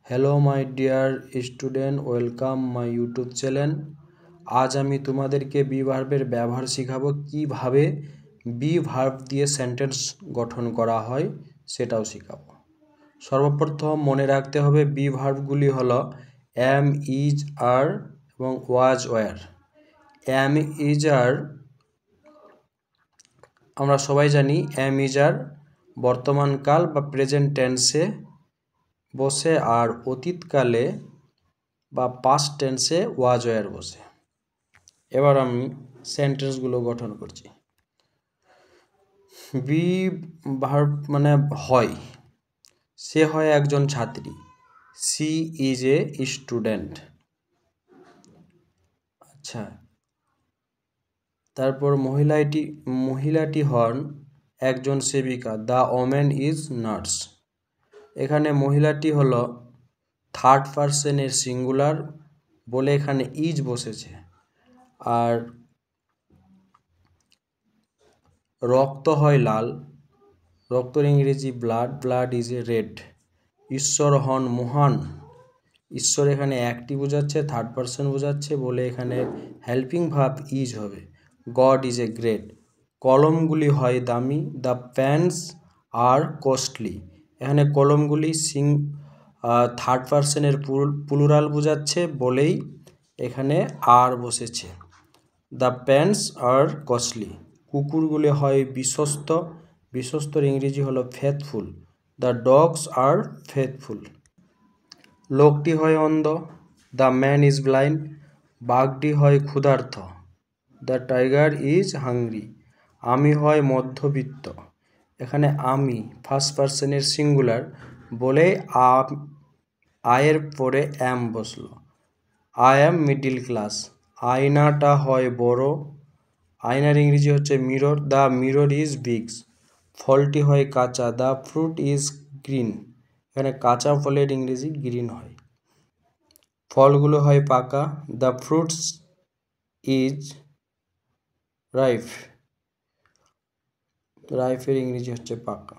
Hello my dear student, welcome my YouTube channel. আজ আমি তোমাদেরকে বি ভার্বের ব্যবহার শেখাবো, কিভাবে বি ভার্ব দিয়ে সেন্টেন্স গঠন করা হয় সেটাও শেখাবো। সর্বপ্রথম মনে রাখতে হবে বি ভার্বগুলি হলো এম, ইজ, আর এবং ওয়াজ, ওয়ার। এম, ইজ, আর আমরা সবাই জানি এম, ইজ, আর বর্তমানকাল বা প্রেজেন্ট টেন্সে বসে, আর অতীতকালে বা পাস্ট টেন্সে ওয়াজ, ওয়ার বসে। এবার আমি সেন্টেন্সগুলো গঠন করছি। বি ভার্ব মানে হয়, সে হয় একজন ছাত্রী। She is a student. আচ্ছা, তারপর মহিলাটি হন একজন সেবিকা। The women is nurse. এখানে মহিলাটি হলো থার্ড পার্সনের সিঙ্গুলার বলে এখানে ইজ বসেছে। আর রক্ত হয় লাল, রক্তর ইংরেজি blood, blood is a red. ঈশ্বর হন মহান, ঈশ্বর এখানে একটি বোঝাচ্ছে, থার্ড পার্সন বোঝাচ্ছে বলে এখানে হেল্পিং ভার্ব ইজ হবে। God is a great. কলমগুলি হয় দামি। The pens are costly. এখানে কলমগুলি থার্ড পার্সনের প্লুরাল বোঝাচ্ছে বলেই এখানে আর বসেছে। The pens are costly. কুকুরগুলি হয় বিশ্বস্ত, বিশ্বস্তর ইংরেজি হলো faithful. The dogs are faithful. লোকটি হয় অন্ধ। The man is blind. বাঘটি হয় ক্ষুধার্ত। The tiger is hungry. আমি হয় মধ্যবিত্ত। এখানে আমি ফার্স্ট পার্সনের সিঙ্গুলার বলে আয়ের পরে অ্যাম বসলো। I am middle class. আয়নাটা হয় বড়, আয়নার ইংরেজি হচ্ছে mirror. The mirror is big. ফলটি হয় কাঁচা। The fruit is green. এখানে কাঁচা ফলের ইংরেজি গ্রিন হয়। ফলগুলো হয় পাকা। The fruits is ripe. রাইপের ইংরেজি হচ্ছে পাকা।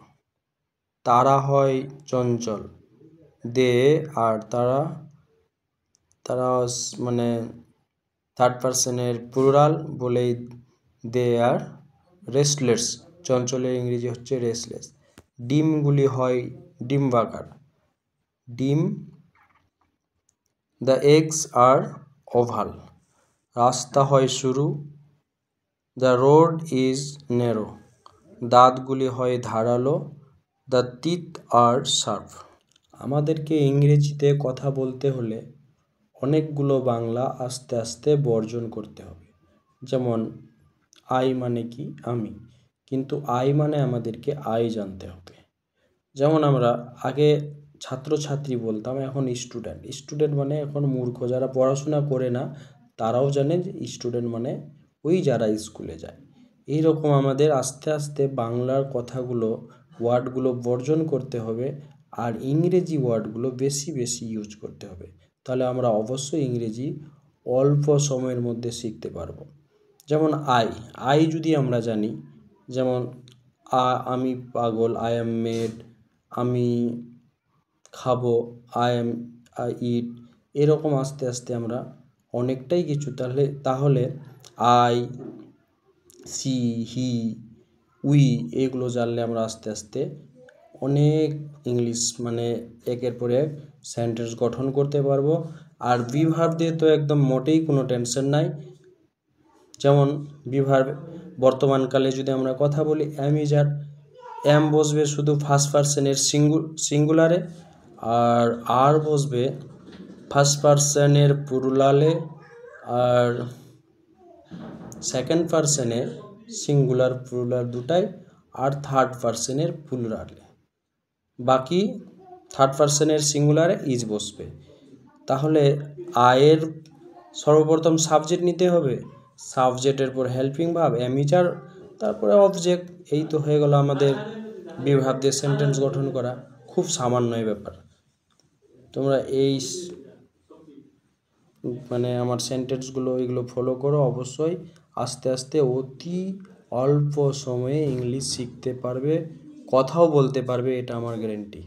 তারা হয় চঞ্চল। দে আর তারা মানে থার্ড পার্সনের প্লুরাল বলেই দে আর রেস্টলেস। চঞ্চলের ইংরেজি হচ্ছে রেস্টলেস। ডিমগুলি হয় ডিম্বাকার। ডিম। The eggs are oval. রাস্তা হয় সরু। The road is narrow. দাঁতগুলি হয় ধারালো। The teeth are sharp. আমাদেরকে ইংরেজিতে কথা বলতে হলে অনেকগুলো বাংলা আস্তে আস্তে বর্জন করতে হবে। যেমন আই মানে কি আমি, কিন্তু আই মানে আমাদেরকে আই জানতে হবে। যেমন আমরা আগে ছাত্রছাত্রী বলতাম, এখন স্টুডেন্ট। স্টুডেন্ট মানে এখন মূর্খ, যারা পড়াশোনা করে না তারাও জানে যে স্টুডেন্ট মানে ওই যারা স্কুলে যায়। এইরকম আমাদের আস্তে আস্তে বাংলার কথাগুলো, ওয়ার্ডগুলো বর্জন করতে হবে, আর ইংরেজি ওয়ার্ডগুলো বেশি বেশি ইউজ করতে হবে। তাহলে আমরা অবশ্যই ইংরেজি অল্প সময়ের মধ্যে শিখতে পারবো। যেমন আই যদি আমরা জানি, যেমন আমি পাগল, আই অ্যাম মেড, আমি খাবো, আই ইট। এরকম আস্তে আস্তে আমরা অনেকটাই কিছু তাহলে আই, সি, হি, উই এগুলো জানলে আমরা আস্তে আস্তে অনেক ইংলিশ মানে একের পর এক সেন্টেন্স গঠন করতে পারবো। আর বি ভার্ব দিয়ে তো একদম মোটেই কোনো টেনশন নাই। যেমন বি ভার্ব বর্তমানকালে যদি আমরা কথা বলি, অ্যাম, ইজ, আর। অ্যাম বসবে শুধু ফার্স্ট পার্সনের সিঙ্গুলারে, আর বসবে ফার্স্ট পার্সনের প্লুরালে, আর সেকেন্ড পার্সনের সিঙ্গুলার প্লুরাল দুটাই, আর থার্ড পার্সনের প্লুরালে। বাকি থার্ড পার্সনের সিঙ্গুলারে ইজ বসবে। তাহলে আয়ের সর্বপ্রথম সাবজেক্ট নিতে হবে, সাবজেক্টের পর হেল্পিং ভার্ব, অ্যাম, ইজ, আর, তারপরে অবজেক্ট। এই তো হয়ে গেল আমাদের বি ভার্ব দিয়ে সেন্টেন্স গঠন করা। খুব সামান্যই ব্যাপার। তোমরা এই মানে আমার সেন্টেন্সগুলো এগুলো ফলো করো অবশ্যই। আস্তে আস্তে অতি অল্প সময়ে ইংলিশ শিখতে পারবে, কথাও বলতে পারবে, এটা আমার গ্যারেন্টি।